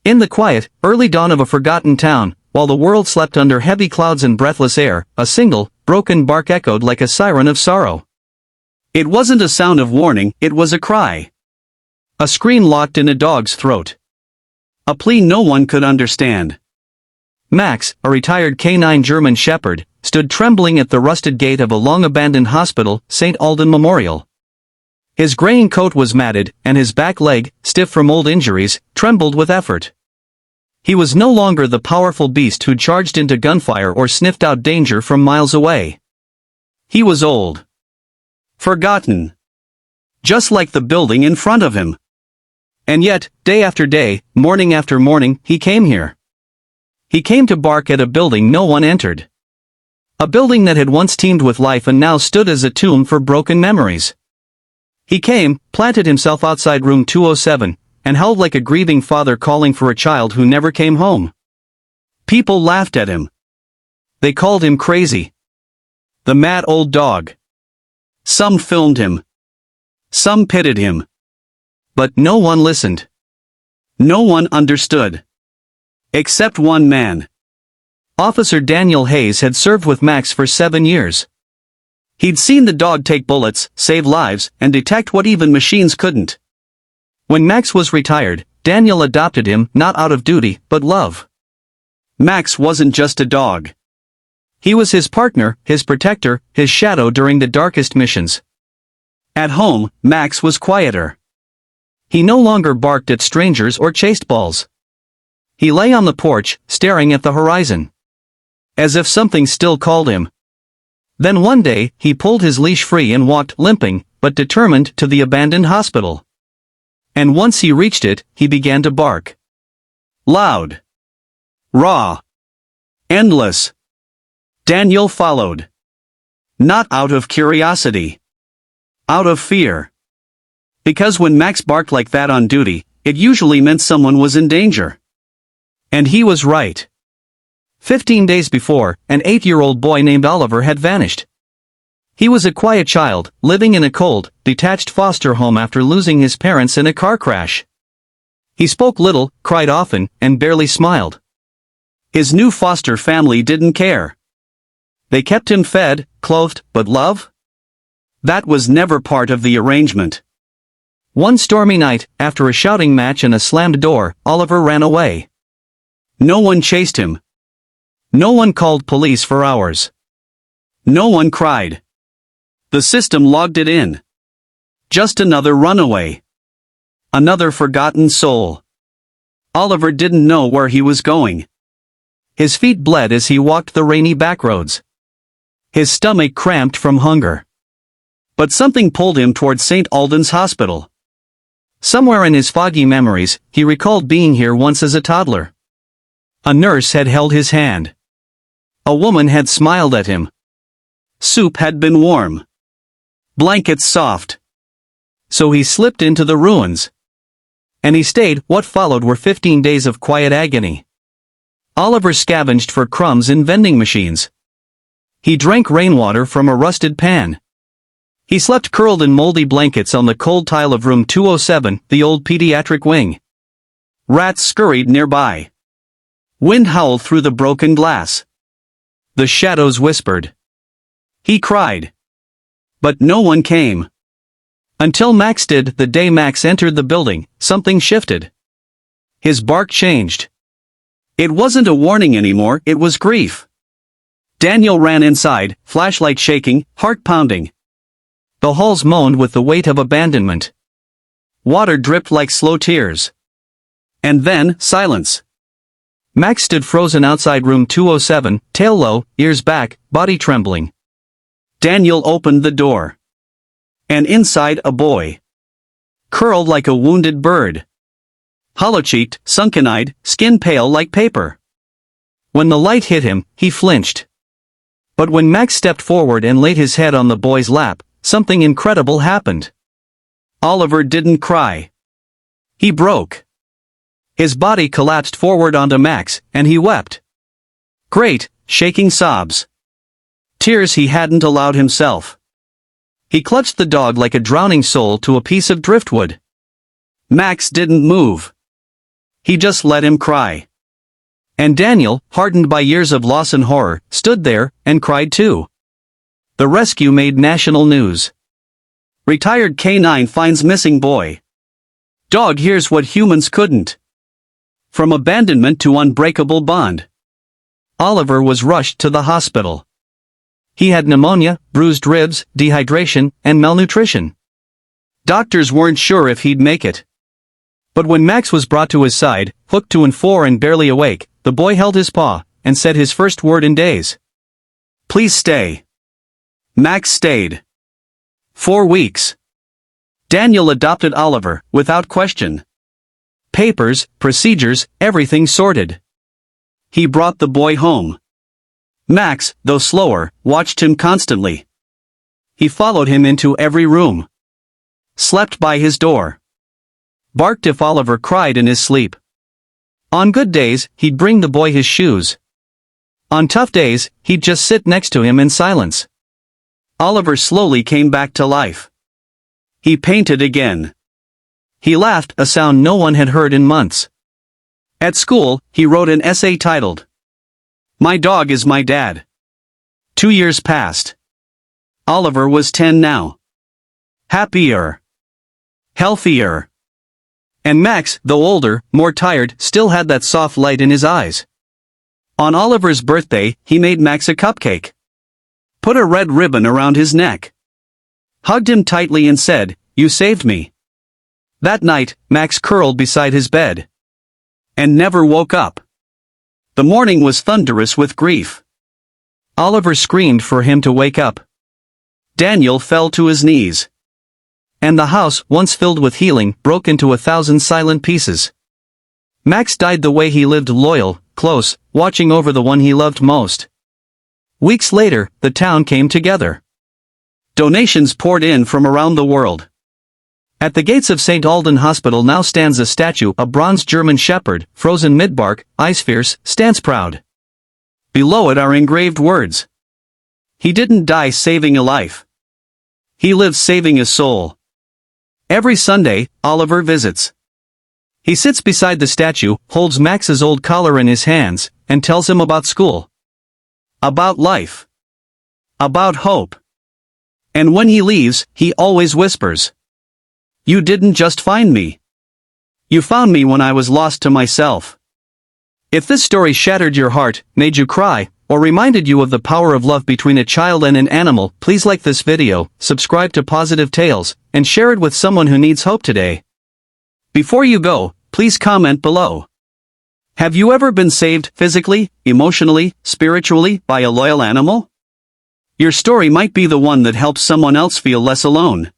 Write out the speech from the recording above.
In the quiet, early dawn of a forgotten town, while the world slept under heavy clouds and breathless air, a single, broken bark echoed like a siren of sorrow. It wasn't a sound of warning, it was a cry. A scream locked in a dog's throat. A plea no one could understand. Max, a retired canine German shepherd, stood trembling at the rusted gate of a long-abandoned hospital, St. Alden Memorial. His graying coat was matted, and his back leg, stiff from old injuries, trembled with effort. He was no longer the powerful beast who charged into gunfire or sniffed out danger from miles away. He was old. Forgotten. Just like the building in front of him. And yet, day after day, morning after morning, he came here. He came to bark at a building no one entered. A building that had once teemed with life and now stood as a tomb for broken memories. He came, planted himself outside room 207, and howled like a grieving father calling for a child who never came home. People laughed at him. They called him crazy. The mad old dog. Some filmed him. Some pitied him. But no one listened. No one understood. Except one man. Officer Daniel Hayes had served with Max for 7 years. He'd seen the dog take bullets, save lives, and detect what even machines couldn't. When Max was retired, Daniel adopted him not out of duty, but love. Max wasn't just a dog. He was his partner, his protector, his shadow during the darkest missions. At home, Max was quieter. He no longer barked at strangers or chased balls. He lay on the porch, staring at the horizon. As if something still called him. Then one day, he pulled his leash free and walked, limping, but determined, to the abandoned hospital. And once he reached it, he began to bark. Loud. Raw. Endless. Daniel followed. Not out of curiosity. Out of fear. Because when Max barked like that on duty, it usually meant someone was in danger. And he was right. 15 days before, an 8-year-old boy named Oliver had vanished. He was a quiet child, living in a cold, detached foster home after losing his parents in a car crash. He spoke little, cried often, and barely smiled. His new foster family didn't care. They kept him fed, clothed, but love? That was never part of the arrangement. One stormy night, after a shouting match and a slammed door, Oliver ran away. No one chased him. No one called police for hours. No one cried. The system logged it in. Just another runaway. Another forgotten soul. Oliver didn't know where he was going. His feet bled as he walked the rainy backroads. His stomach cramped from hunger. But something pulled him toward St. Alden's Hospital. Somewhere in his foggy memories, he recalled being here once as a toddler. A nurse had held his hand. A woman had smiled at him. Soup had been warm. Blankets soft. So he slipped into the ruins. And he stayed. What followed were 15 days of quiet agony. Oliver scavenged for crumbs in vending machines. He drank rainwater from a rusted pan. He slept curled in moldy blankets on the cold tile of room 207, the old pediatric wing. Rats scurried nearby. Wind howled through the broken glass. The shadows whispered. He cried. But no one came. Until Max did. The day Max entered the building, something shifted. His bark changed. It wasn't a warning anymore, it was grief. Daniel ran inside, flashlight shaking, heart pounding. The halls moaned with the weight of abandonment. Water dripped like slow tears. And then, silence. Max stood frozen outside room 207, tail low, ears back, body trembling. Daniel opened the door. And inside a boy. Curled like a wounded bird. Hollow-cheeked, sunken-eyed, skin pale like paper. When the light hit him, he flinched. But when Max stepped forward and laid his head on the boy's lap, something incredible happened. Oliver didn't cry. He broke. His body collapsed forward onto Max, and he wept. Great, shaking sobs. Tears he hadn't allowed himself. He clutched the dog like a drowning soul to a piece of driftwood. Max didn't move. He just let him cry. And Daniel, hardened by years of loss and horror, stood there and cried too. The rescue made national news. Retired K9 finds missing boy. Dog hears what humans couldn't. From abandonment to unbreakable bond. Oliver was rushed to the hospital. He had pneumonia, bruised ribs, dehydration, and malnutrition. Doctors weren't sure if he'd make it. But when Max was brought to his side, hooked to and four and barely awake, the boy held his paw, and said his first word in days. Please stay. Max stayed. 4 weeks. Daniel adopted Oliver, without question. Papers, procedures, everything sorted. He brought the boy home. Max, though slower, watched him constantly. He followed him into every room. Slept by his door. Barked if Oliver cried in his sleep. On good days, he'd bring the boy his shoes. On tough days, he'd just sit next to him in silence. Oliver slowly came back to life. He painted again. He laughed, a sound no one had heard in months. At school, he wrote an essay titled, My Dog is My Dad. 2 years passed. Oliver was 10 now. Happier. Healthier. And Max, though older, more tired, still had that soft light in his eyes. On Oliver's birthday, he made Max a cupcake. Put a red ribbon around his neck. Hugged him tightly and said, You saved me. That night, Max curled beside his bed. And never woke up. The morning was thunderous with grief. Oliver screamed for him to wake up. Daniel fell to his knees. And the house, once filled with healing, broke into 1,000 silent pieces. Max died the way he lived, loyal, close, watching over the one he loved most. Weeks later, the town came together. Donations poured in from around the world. At the gates of St. Aldan Hospital now stands a statue, a bronze German shepherd, frozen mid-bark, eyes fierce, stands proud. Below it are engraved words. He didn't die saving a life. He lived saving a soul. Every Sunday, Oliver visits. He sits beside the statue, holds Max's old collar in his hands, and tells him about school. About life. About hope. And when he leaves, he always whispers. You didn't just find me. You found me when I was lost to myself. If this story shattered your heart, made you cry, or reminded you of the power of love between a child and an animal, please like this video, subscribe to Positive Tales, and share it with someone who needs hope today. Before you go, please comment below. Have you ever been saved physically, emotionally, spiritually by a loyal animal? Your story might be the one that helps someone else feel less alone.